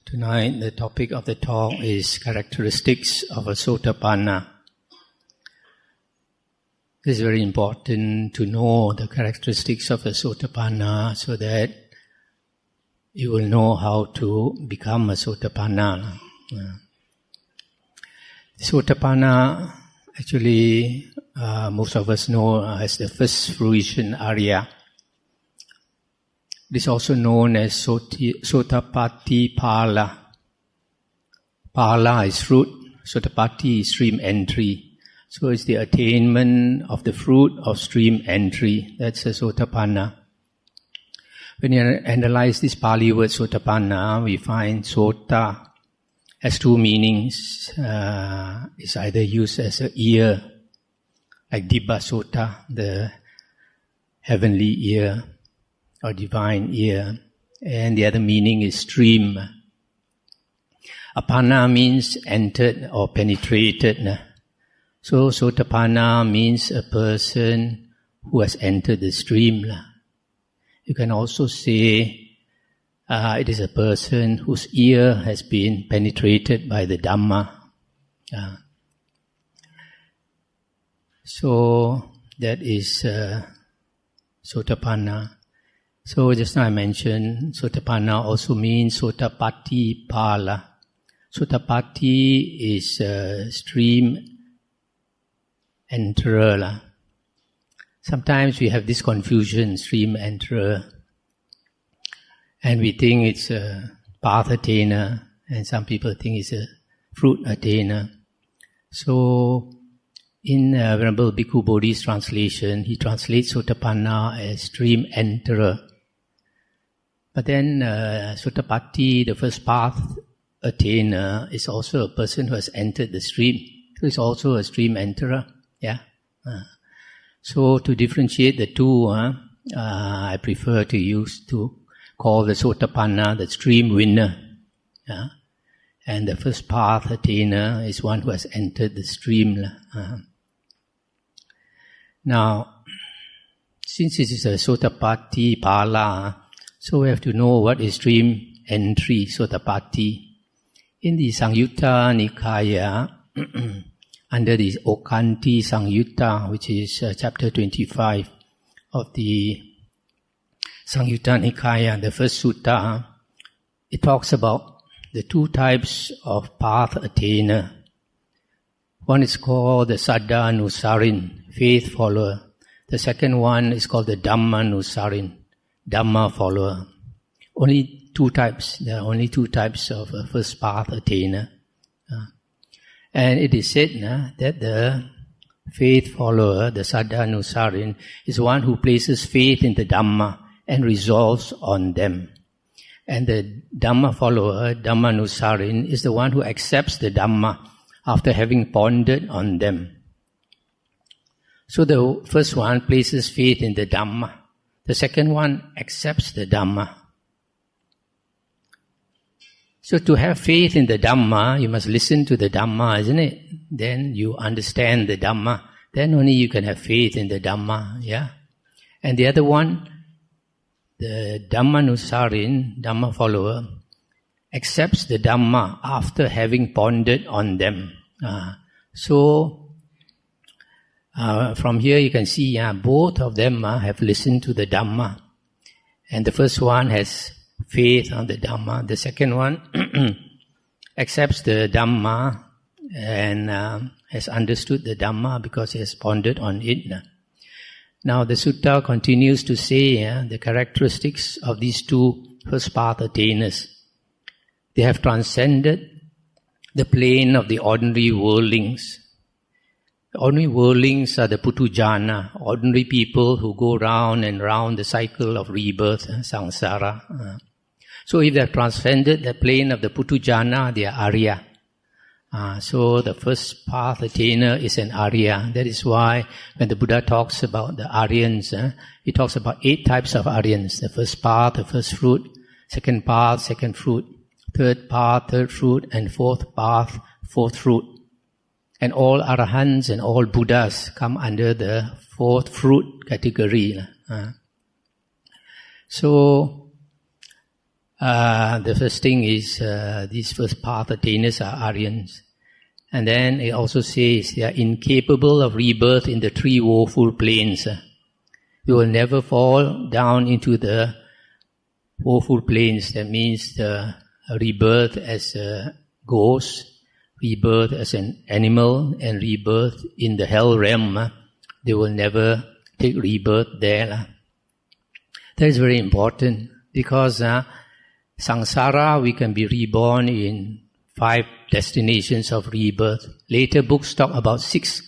Tonight, the topic of the talk is characteristics of a Sotapanna. It is very important to know the characteristics of a Sotapanna so that you will know how to become a Sotapanna. Sotapanna, actually, most of us know as the first fruition Arya. It is also known as Sotapatti Pala. Pala is fruit, Sotapatti is stream entry. So it's the attainment of the fruit of stream entry. That's a Sotapanna. When you analyze this Pali word Sotapanna, we find Sota has two meanings. It's either used as an ear, like Dibba Sota, the heavenly ear, or divine ear, and the other meaning is stream. Apanna means entered or penetrated. So Sotapanna means a person who has entered the stream. You can also say it is a person whose ear has been penetrated by the Dhamma. So that is Sotapanna. So just now I mentioned Sotapanna also means Sotapatti Pala. Sotapatti is a stream enterer. Sometimes we have this confusion, stream enterer, and we think it's a path attainer, and some people think it's a fruit attainer. So in Venerable Bhikkhu Bodhi's translation, he translates Sotapanna as stream enterer. But then Sotapatti, the first path attainer, is also a person who has entered the stream. So it's also a stream enterer. So to differentiate the two, I prefer to call the Sotapanna the stream winner. And the first path attainer is one who has entered the stream. Now, since it is a Sotapatti Pala, so we have to know what is stream entry, Sotapatti. In the Sangyutta Nikaya, under the Okanti Sangyutta, which is chapter 25 of the Sangyutta Nikaya, the first sutta, it talks about the two types of path attainer. One is called the Saddhanusarin, faith follower. The second one is called the Dhammanusarin, Dhamma follower. Only two types. There are only two types of first path attainer. And it is said that the faith follower, the Saddhanusarin, is one who places faith in the Dhamma and resolves on them. And the Dhamma follower, Dhammanusarin, is the one who accepts the Dhamma after having pondered on them. So the first one places faith in the Dhamma. The second one accepts the Dhamma. So to have faith in the Dhamma, you must listen to the Dhamma, isn't it? Then you understand the Dhamma. Then only you can have faith in the Dhamma, And the other one, the Dhammanusarin, Dhamma follower, accepts the Dhamma after having pondered on them. From here you can see both of them have listened to the Dhamma. And the first one has faith on the Dhamma. The second one accepts the Dhamma and has understood the Dhamma because he has pondered on it. Now the sutta continues to say the characteristics of these two first path attainers. They have transcended the plane of the ordinary worldlings. The ordinary worldlings are the Putujana, ordinary people who go round and round the cycle of rebirth, samsara. So if they have transcended the plane of the Putujana, they are Arya. So the first path attainer is an Arya. That is why when the Buddha talks about the Aryans, he talks about 8 types of Aryans. The first path, the first fruit, second path, second fruit, third path, third fruit, and fourth path, fourth fruit. And all Arahants and all Buddhas come under the fourth fruit category. So The first thing is these first path attainers are Aryans. And then it also says they are incapable of rebirth in the three woeful planes. You will never fall down into the woeful planes. That means the rebirth as a ghost, rebirth as an animal, and rebirth in the hell realm. They will never take rebirth there. That is very important because samsara, we can be reborn in 5 destinations of rebirth. Later books talk about 6.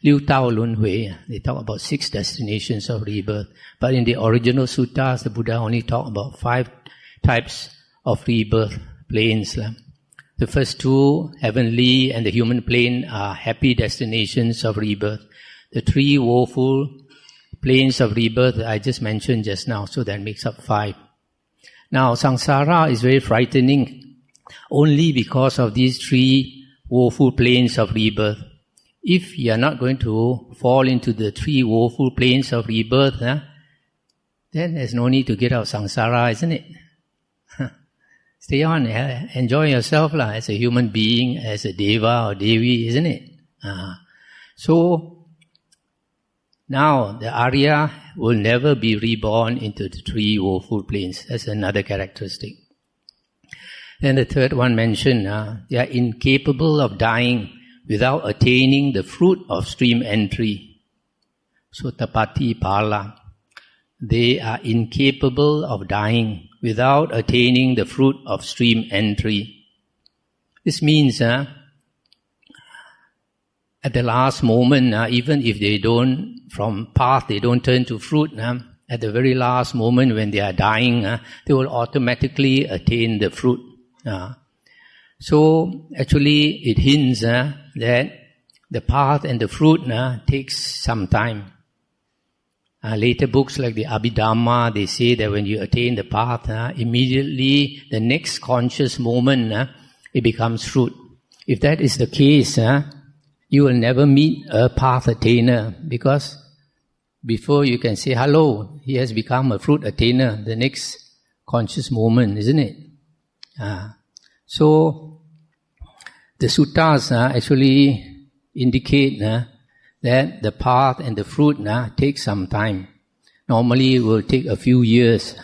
Liu Tao Lun Hui, they talk about 6 destinations of rebirth. But in the original suttas, the Buddha only talked about 5 types of rebirth planes. The first 2, heavenly and the human plane, are happy destinations of rebirth. The 3 woeful planes of rebirth I just mentioned just now, so that makes up 5. Now, samsara is very frightening only because of these 3 woeful planes of rebirth. If you are not going to fall into the 3 woeful planes of rebirth, then there's no need to get out of samsara, isn't it? Stay on, enjoy yourself as a human being, as a deva or devi, isn't it? So, now the Arya will never be reborn into the 3 woeful planes. That's another characteristic. Then the third one mentioned, they are incapable of dying without attaining the fruit of stream entry. Sotapanna Pala. They are incapable of dying without attaining the fruit of stream entry. This means at the last moment, even if they don't, from path, they don't turn to fruit, at the very last moment when they are dying, they will automatically attain the fruit. So actually it hints that the path and the fruit takes some time. Later books like the Abhidhamma, they say that when you attain the path, immediately the next conscious moment, it becomes fruit. If that is the case, you will never meet a path attainer, because before you can say, hello, he has become a fruit attainer, the next conscious moment, isn't it? So, the suttas actually indicate that the path and the fruit take some time. Normally it will take a few years.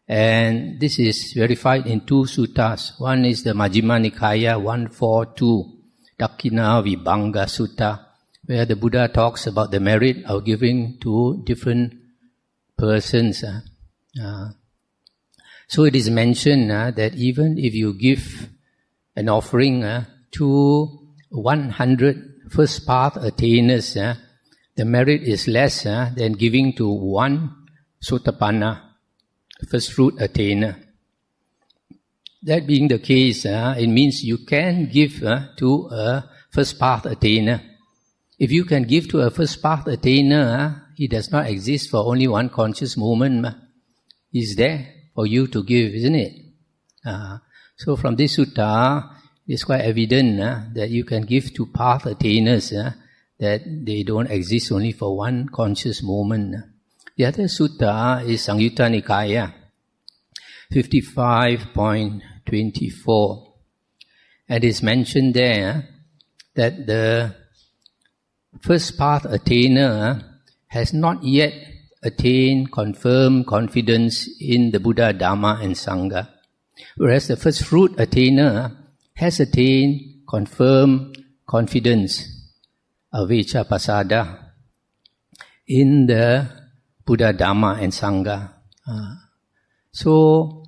And this is verified in 2 suttas. One is the Majjhima Nikaya 142, Dakkhina Vibhanga Sutta, where the Buddha talks about the merit of giving to different persons. So it is mentioned that even if you give an offering to 100 first path attainers, the merit is less than giving to 1 Sotapanna, first fruit attainer. That being the case, it means you can give to a first path attainer. If you can give to a first path attainer, he does not exist for only one conscious moment. He's there for you to give, isn't it? So from this sutta, it's quite evident that you can give to path attainers, that they don't exist only for one conscious moment. The other sutta is Samyutta Nikaya 55.24. And it's mentioned there that the first path attainer has not yet attained confirmed confidence in the Buddha, Dhamma and Sangha. Whereas the first fruit attainer has attained confirmed confidence, avijja pasada, in the Buddha, Dhamma and Sangha. So,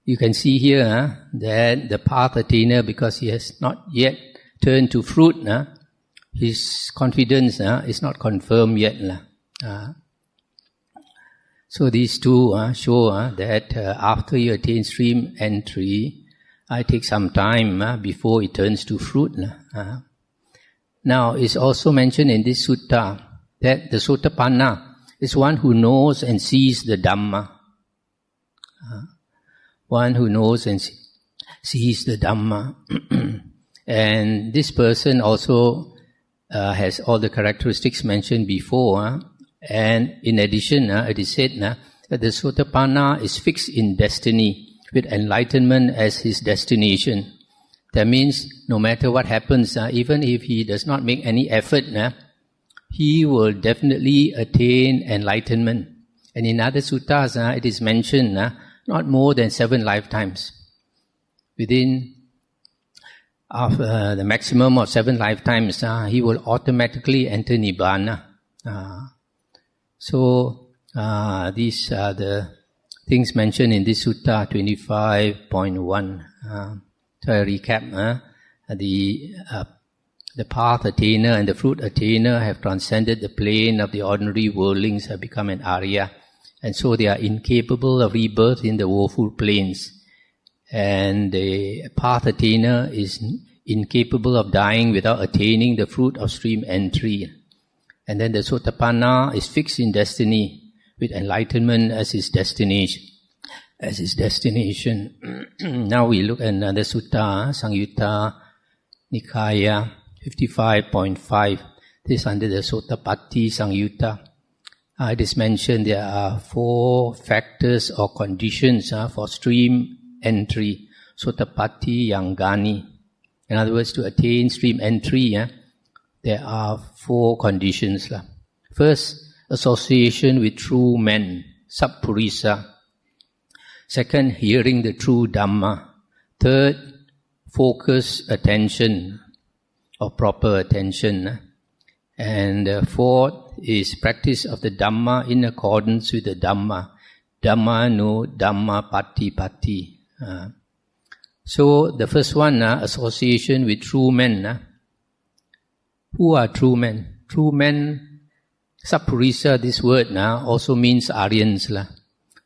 you can see here that the path attainer, because he has not yet turned to fruit, his confidence is not confirmed yet. So these two show that after you attain stream entry, it takes some time before it turns to fruit. Now, it's also mentioned in this sutta that the Sotapanna is one who knows and sees the Dhamma. One who knows and sees the Dhamma. And this person also has all the characteristics mentioned before. And in addition, it is said that the Sotapanna is fixed in destiny, with enlightenment as his destination. That means no matter what happens, even if he does not make any effort, he will definitely attain enlightenment. And in other suttas, it is mentioned not more than 7 lifetimes. Within the maximum of 7 lifetimes, he will automatically enter Nibbana. So these are the things mentioned in this Sutta 25.1. So I recap. The path attainer and the fruit attainer have transcended the plane of the ordinary worldlings, have become an Arya, and so they are incapable of rebirth in the woeful planes. And the path attainer is incapable of dying without attaining the fruit of stream entry. And then the Sotapanna is fixed in destiny, with enlightenment as his destination. Now we look at another sutta, Sangyutta Nikaya 55.5. This is under the Sotapatti Sangyutta. It is mentioned there are 4 factors or conditions for stream entry. Sotapatti Yangani. In other words, to attain stream entry, there are 4 conditions. First, association with true men, Sappurisa. Second, hearing the true Dhamma. Third, focus attention or proper attention. And fourth is practice of the Dhamma in accordance with the Dhamma. Dhamma no Dhamma patti patti. So the first one, association with true men. Who are true men? True men, Sappurisa, this word also means Aryans.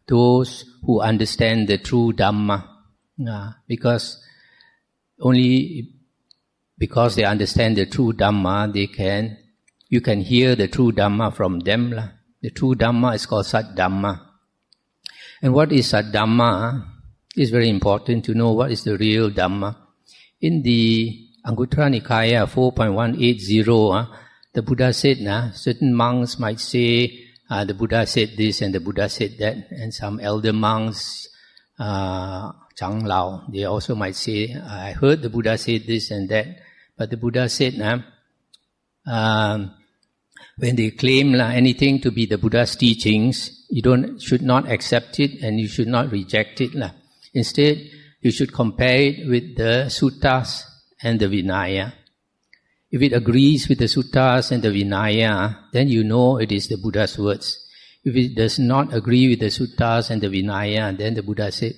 Those who understand the true Dhamma. Because only because they understand the true Dhamma, you can hear the true Dhamma from them. The true Dhamma is called Sat Dhamma. And what is Sat Dhamma? It's very important to know what is the real Dhamma. In the Anguttara Nikaya 4.180, the Buddha said, certain monks might say, the Buddha said this and the Buddha said that, and some elder monks, Changlao, they also might say, I heard the Buddha say this and that. But the Buddha said, when they claim anything to be the Buddha's teachings, you should not accept it and you should not reject it. Instead, you should compare it with the suttas and the Vinaya. If it agrees with the suttas and the Vinaya, then you know it is the Buddha's words. If it does not agree with the suttas and the Vinaya, then the Buddha said,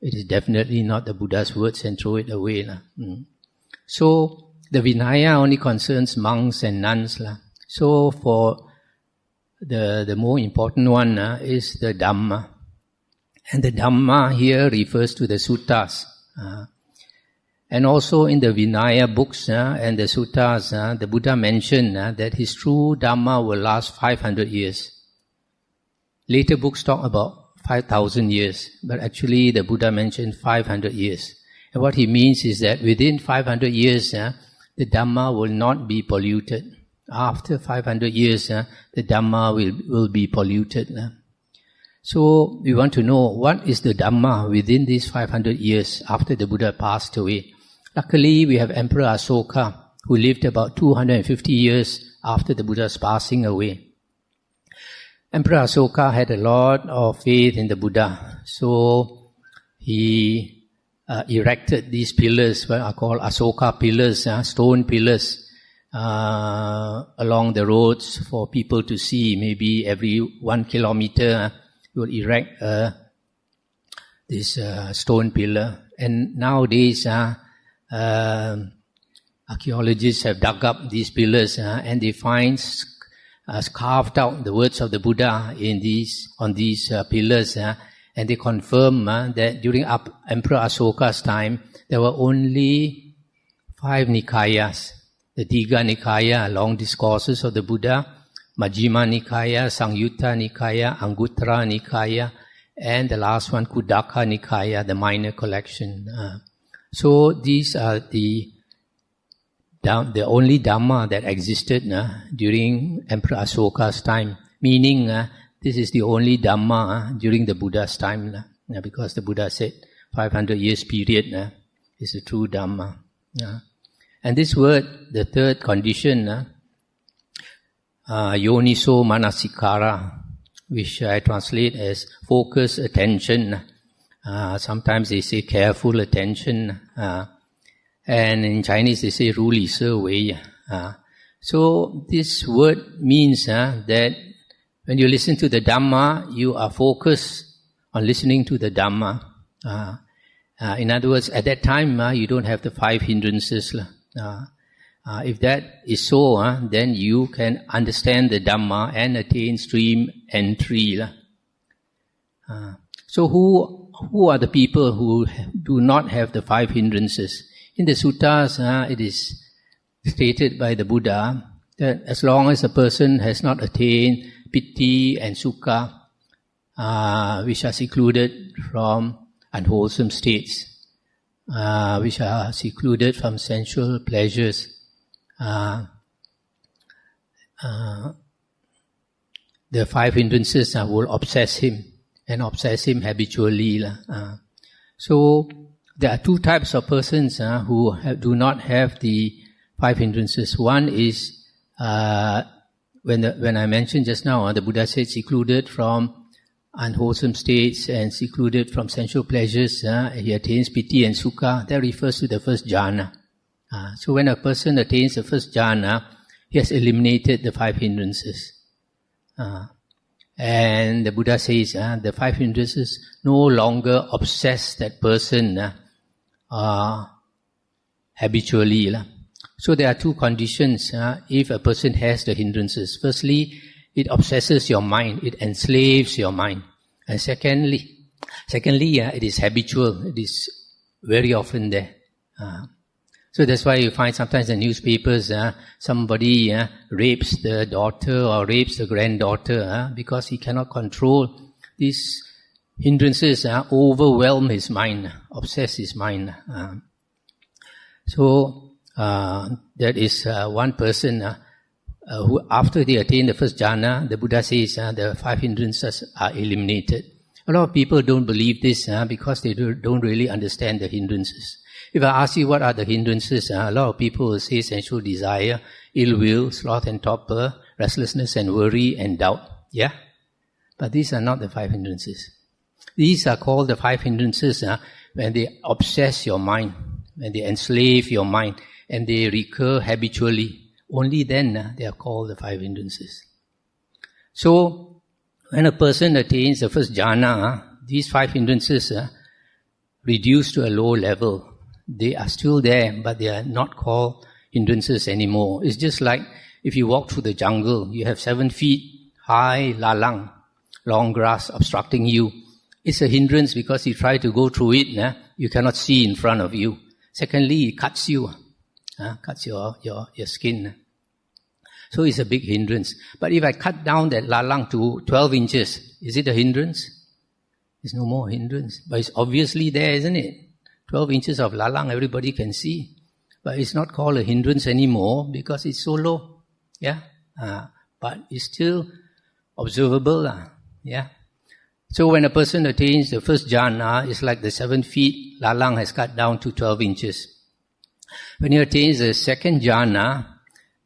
it is definitely not the Buddha's words and throw it away. So, the Vinaya only concerns monks and nuns. So, for the more important one is the Dhamma. And the Dhamma here refers to the suttas. And also in the Vinaya books and the suttas, the Buddha mentioned that his true Dhamma will last 500 years. Later books talk about 5,000 years, but actually the Buddha mentioned 500 years. And what he means is that within 500 years, the Dhamma will not be polluted. After 500 years, the Dhamma will be polluted. So we want to know what is the Dhamma within these 500 years after the Buddha passed away. Luckily, we have Emperor Asoka, who lived about 250 years after the Buddha's passing away. Emperor Asoka had a lot of faith in the Buddha, so he erected these pillars, what are called Asoka pillars, stone pillars, along the roads for people to see. Maybe every 1 kilometer, he will erect this stone pillar. And nowadays, archaeologists have dug up these pillars and they find carved out the words of the Buddha on these pillars, and they confirm that during Emperor Asoka's time there were only 5 Nikayas: the Digha Nikaya, long discourses of the Buddha; Majjhima Nikaya, Sangyutta Nikaya, Anguttara Nikaya, and the last one, Khuddaka Nikaya, the minor collection. So these are the only Dhamma that existed during Emperor Asoka's time, meaning this is the only Dhamma during the Buddha's time, because the Buddha said 500 years period is the true Dhamma. And this word, the third condition, yoniso manasikara, which I translate as focus attention. Sometimes they say careful attention. And in Chinese they say 如理摄维. So this word means that when you listen to the Dhamma, you are focused on listening to the Dhamma. In other words, at that time, you don't have the 5 hindrances. If that is so, then you can understand the Dhamma and attain stream entry. So who are the people who do not have the 5 hindrances? In the suttas, it is stated by the Buddha that as long as a person has not attained piti and sukha, which are secluded from unwholesome states, which are secluded from sensual pleasures, the 5 hindrances will obsess him and obsess him habitually. So there are 2 types of persons who do not have the 5 hindrances. One is when I mentioned just now, the Buddha said secluded from unwholesome states and secluded from sensual pleasures, he attains piti and sukha. That refers to the first jhana. So when a person attains the first jhana, he has eliminated the 5 hindrances. And the Buddha says the 5 hindrances no longer obsess that person habitually. So there are 2 conditions if a person has the hindrances. Firstly, it obsesses your mind, it enslaves your mind. And secondly, it is habitual, it is very often there. So that's why you find sometimes in newspapers, somebody rapes the daughter or rapes the granddaughter because he cannot control. These hindrances overwhelm his mind, obsess his mind. So that is one person who, after they attain the first jhana, the Buddha says the 5 hindrances are eliminated. A lot of people don't believe this because they don't really understand the hindrances. If I ask you what are the hindrances, a lot of people will say sensual desire, ill will, sloth and torpor, restlessness and worry and doubt. Yeah? But these are not the 5 hindrances. These are called the 5 hindrances when they obsess your mind, when they enslave your mind, and they recur habitually. Only then they are called the 5 hindrances. So, when a person attains the first jhana, these 5 hindrances reduce to a low level. They are still there, but they are not called hindrances anymore. It's just like if you walk through the jungle, you have 7 feet high lalang, long grass obstructing you. It's a hindrance because you try to go through it, you cannot see in front of you. Secondly, it cuts you, cuts your skin. So it's a big hindrance. But if I cut down that lalang to 12 inches, is it a hindrance? It's no more hindrance. But it's obviously there, isn't it? 12 inches of lalang, everybody can see. But it's not called a hindrance anymore because it's so low. Yeah? But it's still observable. Yeah? So when a person attains the first jhana, it's like the 7 feet lalang has cut down to 12 inches. When he attains the second jhana,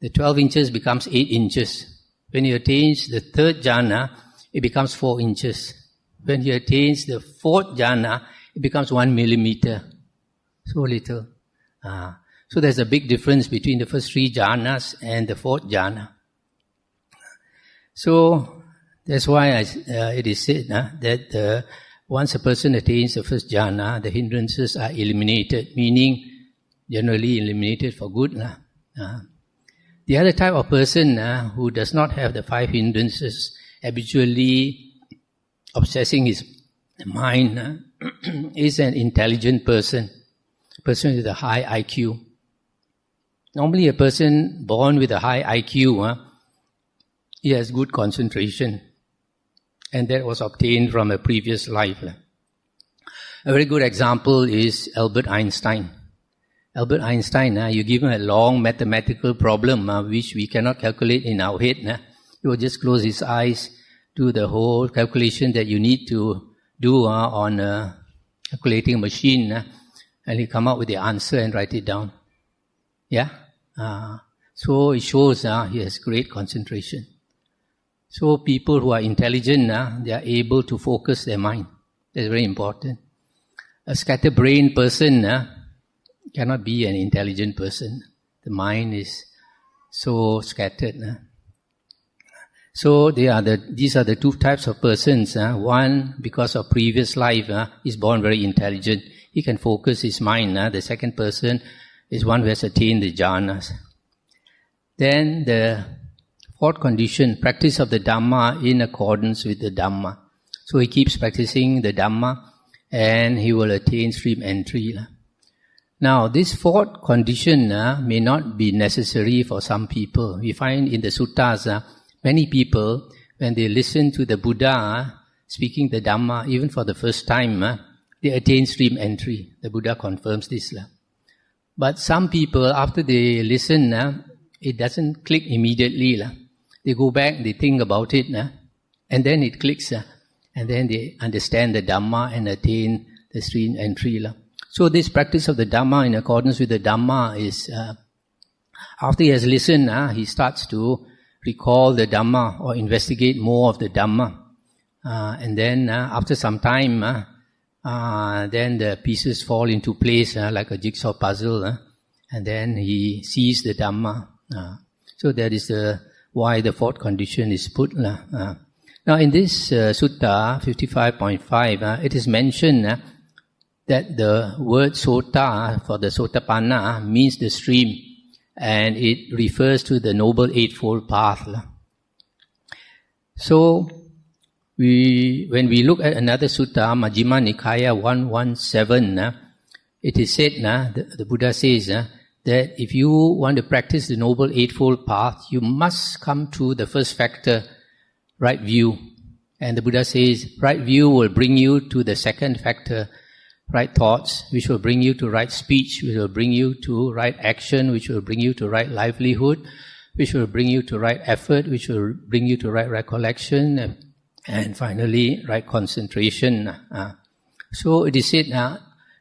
the 12 inches becomes 8 inches. When he attains the third jhana, it becomes 4 inches. When he attains the fourth jhana, it becomes 1 millimeter. So little. So there's a big difference between the first 3 jhanas and the fourth jhana. So that's why it is said that once a person attains the first jhana, the hindrances are eliminated, meaning generally eliminated for good. The other type of person who does not have the 5 hindrances, habitually obsessing his mind, is an intelligent person, a person with a high IQ. Normally a person born with a high IQ, he has good concentration, and that was obtained from a previous life. A very good example is Albert Einstein. Albert Einstein, you give him a long mathematical problem which we cannot calculate in our head. He will just close his eyes do the whole calculation that you need to do on a calculating machine, and he come up with the answer and write it down. Yeah? So it shows he has great concentration. So people who are intelligent, they are able to focus their mind. That's very important. A scatterbrained person cannot be an intelligent person. The mind is so scattered. So these are the two types of persons. One, because of previous life, is born very intelligent. He can focus his mind. The second person is one who has attained the jhanas. Then the fourth condition, practice of the Dhamma in accordance with the Dhamma. So he keeps practicing the Dhamma and he will attain stream entry. Now, this fourth condition may not be necessary for some people. We find in the suttas, many people, when they listen to the Buddha speaking the Dhamma, even for the first time, they attain stream entry. The Buddha confirms this. But some people, after they listen, it doesn't click immediately. They go back, they think about it, and then it clicks, and then they understand the Dhamma and attain the stream entry. So this practice of the Dhamma in accordance with the Dhamma is, after he has listened, he starts to recall the Dhamma or investigate more of the Dhamma. And then after some time, then the pieces fall into place like a jigsaw puzzle, and then he sees the Dhamma. So that is why the fourth condition is put. Now in this Sutta 55.5, it is mentioned that the word Sota for the Sotapanna means the stream, and it refers to the Noble Eightfold Path. So when we look at another Sutta, Majjhima Nikaya 117, it is said, the Buddha says, that if you want to practice the Noble Eightfold Path, you must come to the first factor, right view. And the Buddha says, right view will bring you to the second factor, right thoughts, which will bring you to right speech, which will bring you to right action, which will bring you to right livelihood, which will bring you to right effort, which will bring you to right recollection, and finally, right concentration. So it is said,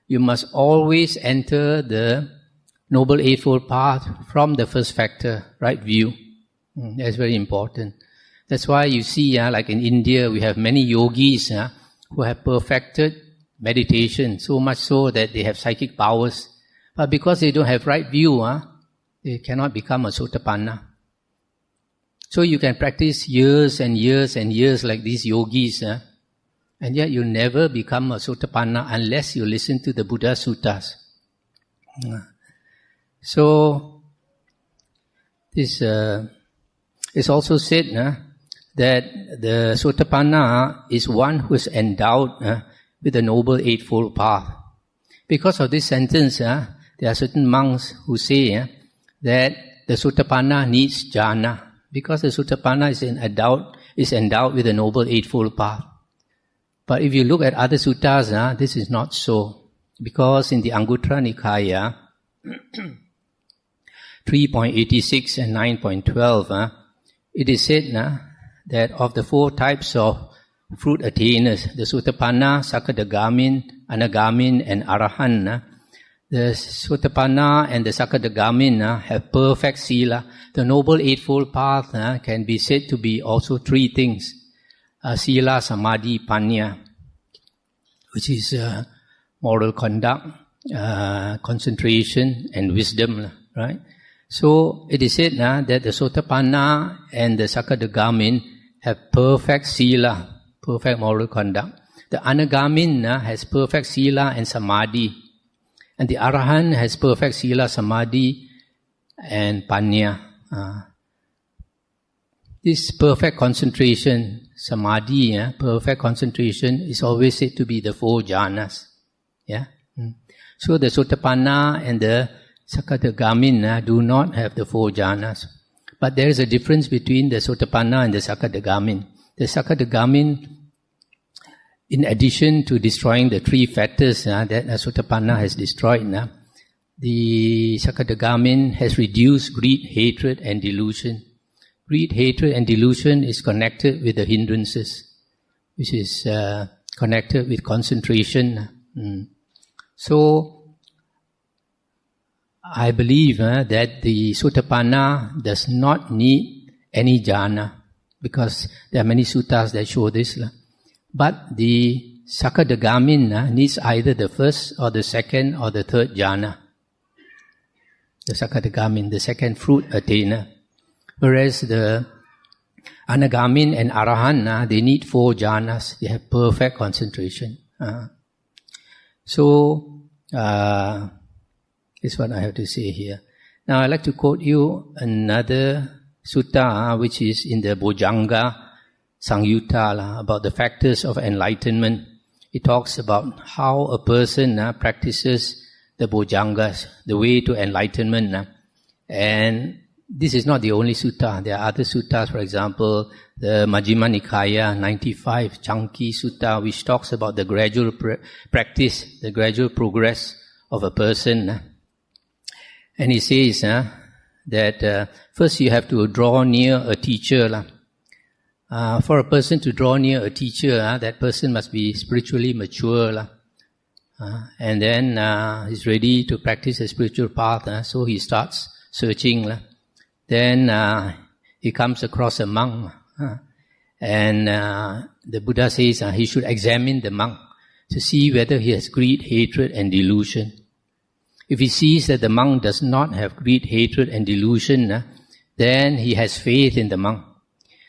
you must always enter the Noble Eightfold Path from the first factor, right view. That's very important. That's why you see, like in India, we have many yogis who have perfected meditation, so much so that they have psychic powers. But because they don't have right view, they cannot become a Sotapanna. So you can practice years and years and years like these yogis, and yet you never become a Sotapanna unless you listen to the Buddha Suttas. So this is also said that the Sotapanna is one who is endowed with the Noble Eightfold Path. Because of this sentence, there are certain monks who say that the Sotapanna needs jhana, because the Sotapanna is endowed with the Noble Eightfold Path. But if you look at other suttas, this is not so. Because in the Anguttara Nikaya 3.86 and 9.12, it is said that of the four types of fruit attainers, the Sotapanna, Sakadagamin, Anagamin, and Arahan, the Sotapanna and the Sakadagamin have perfect sila. The Noble Eightfold Path can be said to be also three things: sila, samadhi, panya, which is moral conduct, concentration, and wisdom, right? So it is said that the Sotapanna and the Sakadagamin have perfect sila, perfect moral conduct. The Anagamin has perfect sila and samadhi. And the Arahan has perfect sila, samadhi, and panya. This perfect concentration, samadhi, perfect concentration, is always said to be the four jhanas. Yeah. So the Sotapanna and the Sakadagamin do not have the four jhanas. But there is a difference between the Sotapanna and the Sakadagamin. The Sakadagamin, in addition to destroying the three fetters that Sotapanna has destroyed, the Sakadagamin has reduced greed, hatred, and delusion. greed, hatred and delusion is connected with the hindrances, which is connected with concentration. So, I believe that the Sotapanna does not need any jhana, because there are many suttas that show this. But the Sakadagamin needs either the first or the second or the third jhana. The Sakadagamin, the second fruit attainer. Whereas the Anagamin and Arahant, they need 4 jhanas. They have perfect concentration. So, is what I have to say here. Now, I'd like to quote you another sutta, which is in the Bojjhanga Samyutta, about the factors of enlightenment. It talks about how a person practices the Bojjhangas, the way to enlightenment. And this is not the only sutta. There are other suttas, for example, the Majjhima Nikaya 95 Chanki Sutta, which talks about the gradual practice, the gradual progress of a person. And he says that first you have to draw near a teacher. For a person to draw near a teacher, that person must be spiritually mature. And then he's ready to practice a spiritual path, so he starts searching. Then he comes across a monk, and the Buddha says he should examine the monk to see whether he has greed, hatred and delusion. If he sees that the monk does not have greed, hatred and delusion, then he has faith in the monk.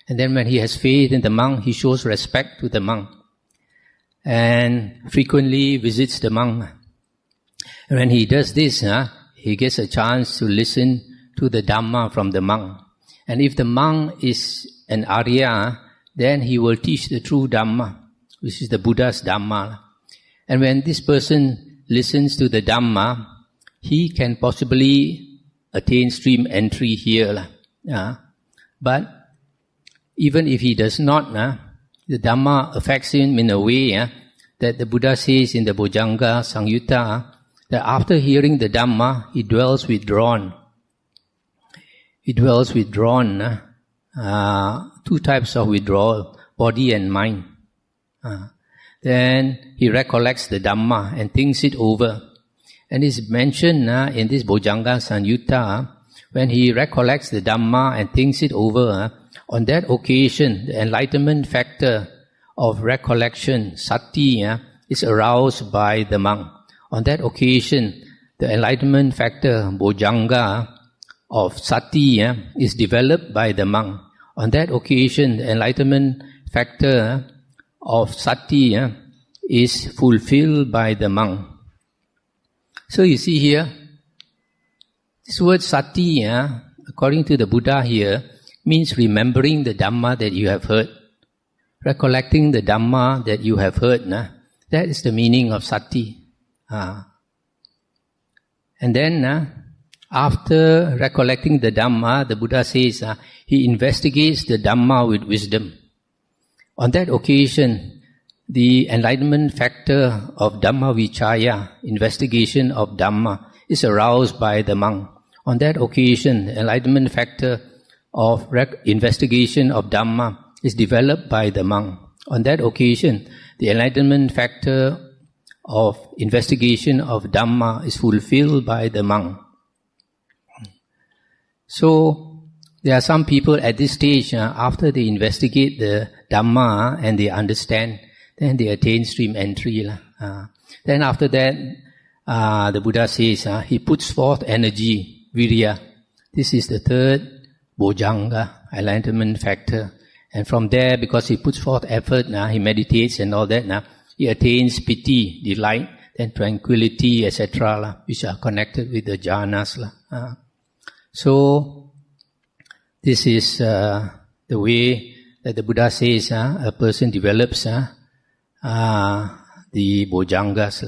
And then when he has faith in the monk, he shows respect to the monk and frequently visits the monk. And when he does this, he gets a chance to listen to the Dhamma from the monk. And if the monk is an Arya, then he will teach the true Dhamma, which is the Buddha's Dhamma. And when this person listens to the Dhamma, he can possibly attain stream entry here. But even if he does not, the Dhamma affects him in a way that the Buddha says in the Bojjhanga Samyutta, that after hearing the Dhamma, he dwells withdrawn. He dwells withdrawn. 2 types of withdrawal, body and mind. Then he recollects the Dhamma and thinks it over. And it's mentioned in this Bojjhanga Samyutta, when he recollects the Dhamma and thinks it over, on that occasion, the enlightenment factor of recollection, sati, is aroused by the monk. On that occasion, the enlightenment factor, Bojjhanga, of sati, is developed by the monk. On that occasion, the enlightenment factor of sati is fulfilled by the monk. So you see here, this word sati, according to the Buddha here, means remembering the Dhamma that you have heard. Recollecting the Dhamma that you have heard. That is the meaning of sati. And then, after recollecting the Dhamma, the Buddha says, he investigates the Dhamma with wisdom. On that occasion, the enlightenment factor of Dhamma Vichaya, investigation of Dhamma, is aroused by the monk. On that occasion, the enlightenment factor of investigation of Dhamma is developed by the monk. On that occasion, the enlightenment factor of investigation of Dhamma is fulfilled by the monk. So, there are some people at this stage, after they investigate the Dhamma and they understand, then they attain stream entry. Then after that, the Buddha says, he puts forth energy, virya. This is the third Bojjhanga, enlightenment factor. And from there, because he puts forth effort, he meditates and all that, he attains piti, delight, then tranquility, etc., which are connected with the jhanas. So, this is the way that the Buddha says a person develops the Bojjhangas.